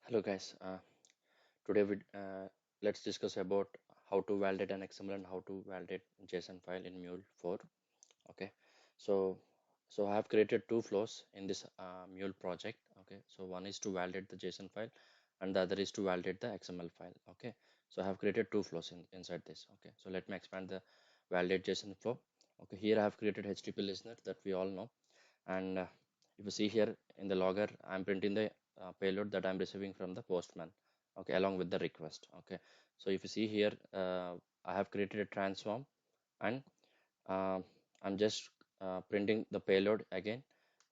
Hello guys, today let's discuss about how to validate an XML and how to validate JSON file in Mule 4. Okay, so I have created two flows in this Mule project. Okay, so one is to validate the JSON file and the other is to validate the XML file. Okay, so I have created two flows inside this. Okay, so let me expand the validate JSON flow. Okay, here I have created HTTP listener that we all know, and if you see here in the logger, I'm printing the payload that I'm receiving from the postman, okay, along with the request. Okay, so if you see here, I have created a transform, and uh, I'm just printing the payload again,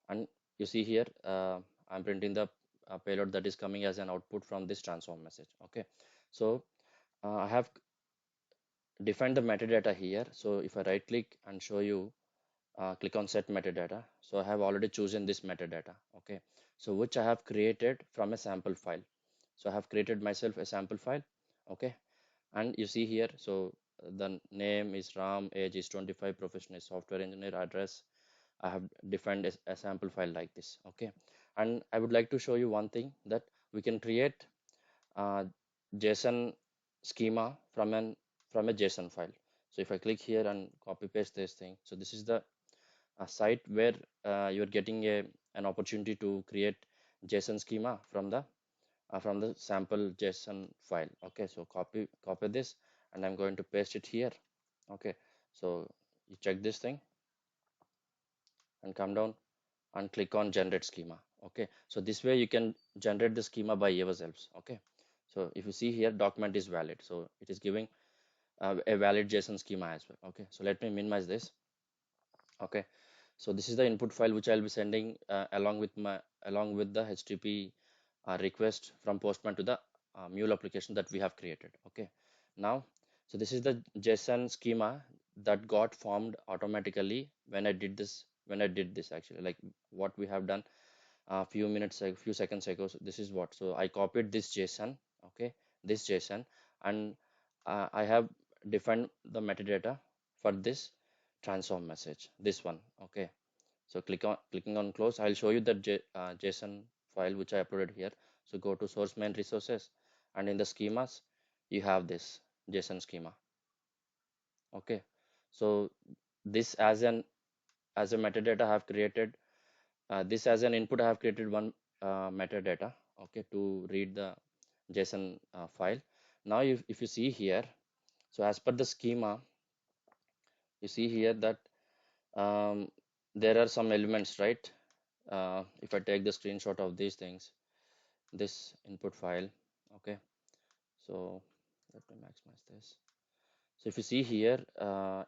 and you see here, I'm printing the payload that is coming as an output from this transform message. Okay, so I have defined the metadata here. So if I right click and show you, click on set metadata. So I have already chosen this metadata. Okay, so which I have created from a sample file. So I have created myself a sample file. Okay, and you see here, so the name is Ram, age is 25, profession is software engineer, address I have defined a sample file like this. Okay, and I would like to show you one thing, that we can create uh, JSON schema from a JSON file. So if I click here and copy paste this thing, so this is the a site where you're getting an opportunity to create JSON schema from the sample JSON file. Okay, so copy this, and I'm going to paste it here. Okay, so you check this thing and come down and click on generate schema. Okay, so this way you can generate the schema by yourselves. Okay, so if you see here, document is valid, so it is giving a valid JSON schema as well. Okay, so let me minimize this. Okay, so this is the input file which I'll be sending along with the HTTP request from Postman to the Mule application that we have created. Okay, now, so this is the JSON schema that got formed automatically when I did this actually, like what we have done a few seconds ago. So this is what, so I copied this JSON. Okay, this JSON, and I have defined the metadata for this transform message, this one. Okay, so clicking on close, I'll show you the JSON file which I uploaded here. So go to source main resources, and in the schemas you have this JSON schema. Okay, so this as a metadata I have created, this as an input I have created one metadata. Okay, to read the JSON file. Now if you see here, so as per the schema, you see here that um, there are some elements, right? If I take the screenshot of these things, this input file. Okay, so let me maximize this. So if you see here,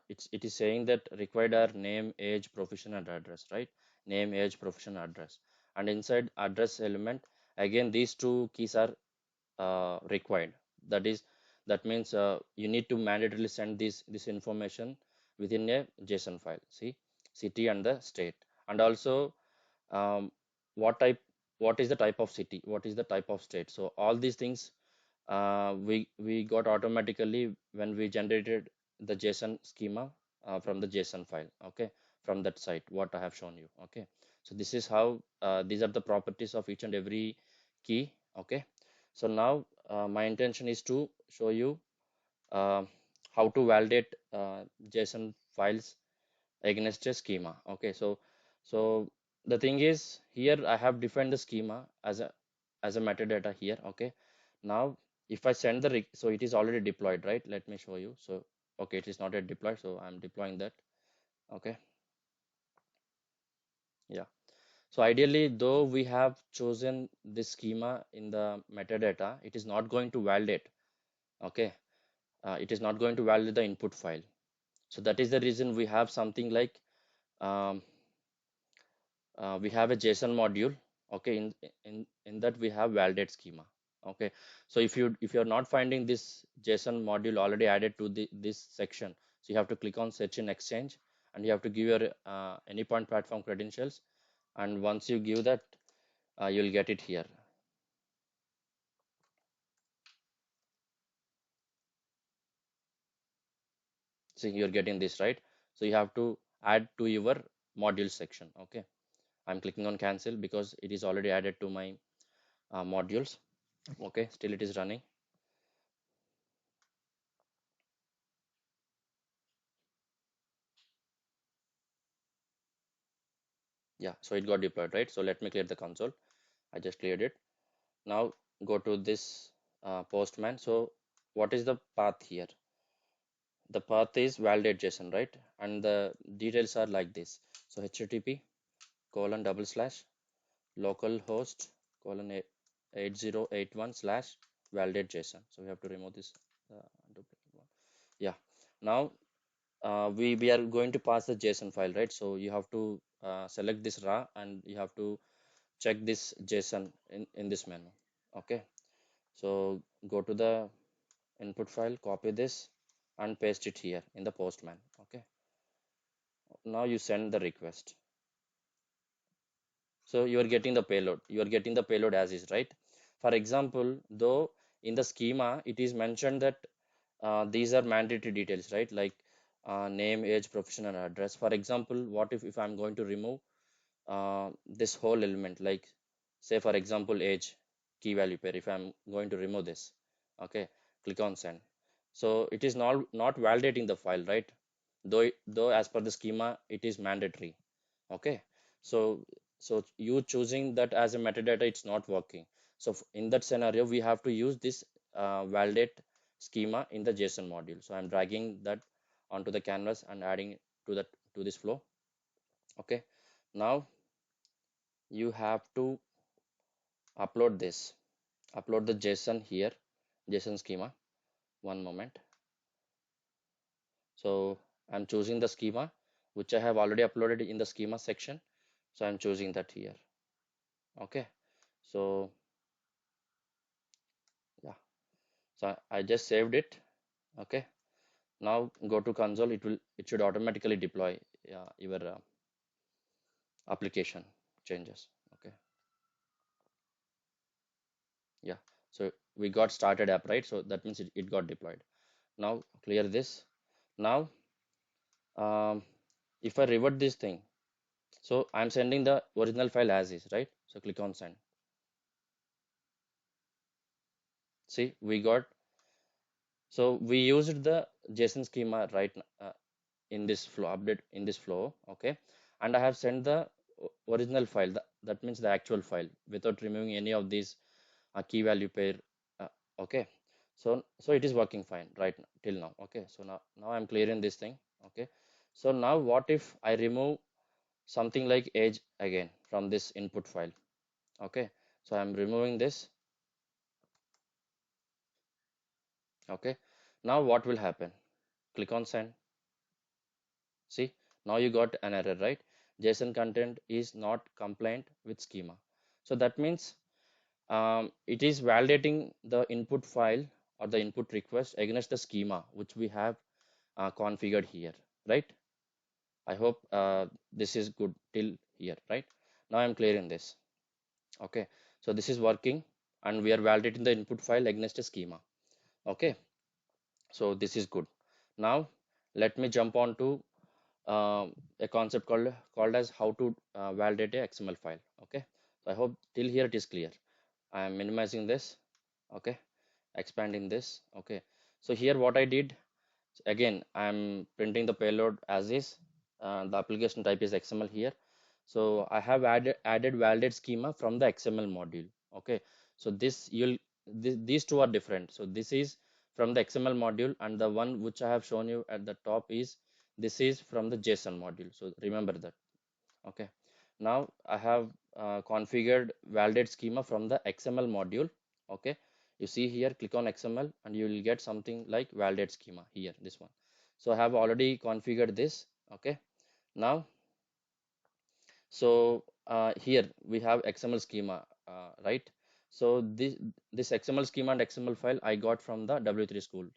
it is saying that required are name, age, profession, and address, right? Name, age, profession, address, and inside address element, again these two keys are required. That is, that means you need to mandatorily send this information within a JSON file. See, city and the state, and also um, what type, what is the type of city, what is the type of state. So all these things we got automatically when we generated the JSON schema from the JSON file. Okay, from that site what I have shown you. Okay, so this is how these are the properties of each and every key. Okay, so now my intention is to show you uh, how to validate JSON files against a schema. Okay, so the thing is, here I have defined the schema as a metadata here. Okay, now if I send the so it is already deployed, right? Let me show you. So okay, it is not yet deployed, so I'm deploying that. Okay, yeah, so ideally, though we have chosen this schema in the metadata, it is not going to validate. Okay, it is not going to validate the input file. So that is the reason we have something like um, we have a JSON module. Okay, in that we have validate schema. Okay, so if you're not finding this JSON module already added to this section, so you have to click on search in Exchange, and you have to give your Anypoint platform credentials, and once you give that, you'll get it here. So you're getting this, right? So you have to add to your module section. Okay, I'm clicking on cancel because it is already added to my modules. Okay, still it is running. Yeah, so it got deployed, right? So let me clear the console. I just cleared it. Now go to this Postman. So what is the path here? The path is validate JSON, right? And the details are like this. So HTTP colon double slash localhost colon 8081 slash validate JSON. So we have to remove this duplicate one. Yeah. Now we are going to pass the JSON file, right? So you have to select this raw and you have to check this JSON in this menu. Okay. So go to the input file, copy this and paste it here in the Postman. Okay. Now you send the request. So you are getting the payload. You are getting the payload as is, right? For example, though in the schema it is mentioned that these are mandatory details, right? Like name, age, profession, and address. For example, what if I'm going to remove this whole element, like say for example age key value pair. If I'm going to remove this, okay, click on send. So it is not validating the file, right? Though as per the schema it is mandatory. Okay, so you choosing that as a metadata, it's not working. So in that scenario we have to use this validate schema in the JSON module. So I'm dragging that onto the canvas and adding it to this flow. Okay, now you have to upload the JSON here, JSON schema. One moment. So I'm choosing the schema which I have already uploaded in the schema section. So I'm choosing that here. Okay, so yeah, so I just saved it. Okay, now go to console. It should automatically deploy your application changes. Okay, yeah, so we got started app, right? So that means it got deployed. Now clear this. Now um, if I revert this thing, so I'm sending the original file as is, right? So click on send. See, we got, so we used the JSON schema right in this flow, update in this flow. Okay, and I have sent the original file. That means the actual file without removing any of these key value pair. Uh, okay, so it is working fine right till now. Okay, so now I'm clearing this thing. Okay, so now what if I remove something like age again from this input file? Okay, so I'm removing this. Okay, now what will happen? Click on send. See, now you got an error, right? JSON content is not compliant with schema. So that means it is validating the input file or the input request against the schema which we have configured here, right? I hope this is good till here, right? Now I'm clearing this. Okay, so this is working and we are validating the input file against a schema. Okay, so this is good. Now let me jump on to a concept called as how to validate a XML file. Okay, so I hope till here it is clear. I am minimizing this. Okay, expanding this. Okay, so here what I did, again I'm printing the payload as is. The application type is XML here. So I have added validate schema from the XML module. Okay, so these two are different. So this is from the XML module and the one which I have shown you at the top is this is from the JSON module. So remember that. Okay, now I have configured validate schema from the XML module. Okay, you see here, click on XML and you will get something like validate schema here, this one. So I have already configured this. Okay, now so here we have XML schema, right? So this XML schema and XML file I got from the W3 Schools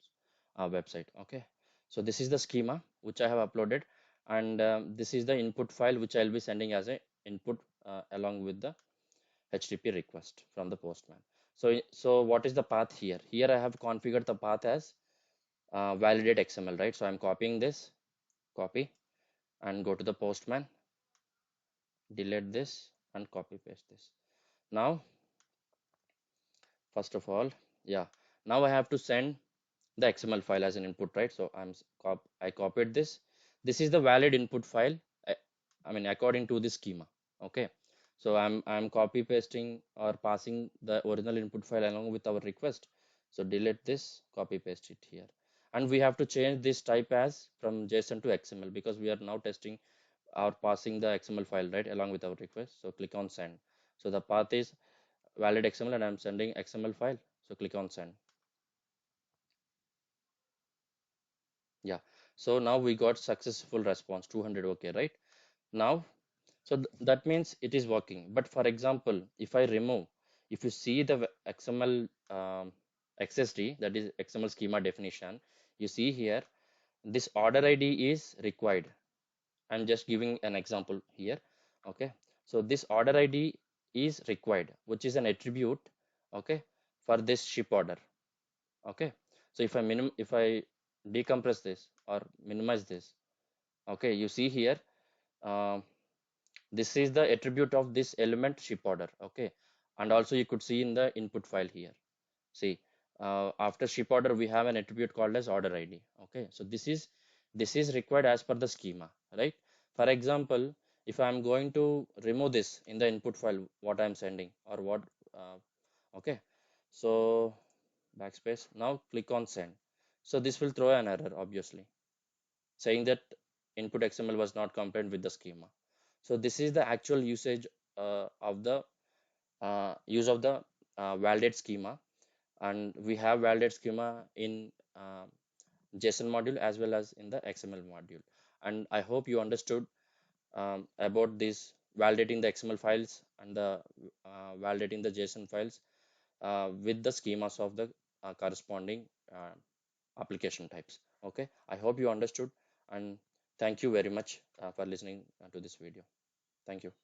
website. Okay, so this is the schema which I have uploaded, and this is the input file which I'll be sending as a input along with the HTTP request from the Postman. So what is the path here? Here I have configured the path as validate XML, right? So I'm copying this, copy, and go to the Postman, delete this, and copy paste this. Now first of all, yeah, now I have to send the XML file as an input, right? So I copied this. This is the valid input file. I, I mean, according to the schema. Okay. So I'm copy pasting or passing the original input file along with our request. So delete this, copy paste it here. And we have to change this type as from JSON to XML because we are now testing or passing the XML file, right, along with our request. So click on send. So the path is valid XML and I'm sending XML file. So click on send. Yeah. So now we got successful response 200. Okay, right? Now, so that means it is working. But for example, if I remove, if you see the XML XSD, that is XML schema definition, you see here this order ID is required. I'm just giving an example here. Okay. So this order ID is required, which is an attribute, okay, for this ship order. Okay. So if I decompress this or minimize this, okay, you see here, um, this is the attribute of this element ship order. Okay. And also you could see in the input file here, see, after ship order we have an attribute called as order ID. Okay. So this is required as per the schema, right? For example, if I'm going to remove this in the input file what I'm sending or what, uh, okay, so backspace, now click on send. So this will throw an error obviously saying that input XML was not compliant with the schema. So this is the actual usage of the use of the validate schema, and we have validate schema in JSON module as well as in the XML module. And I hope you understood about this validating the XML files and the validating the JSON files with the schemas of the corresponding application types. Okay, I hope you understood, and thank you very much for listening to this video. Thank you.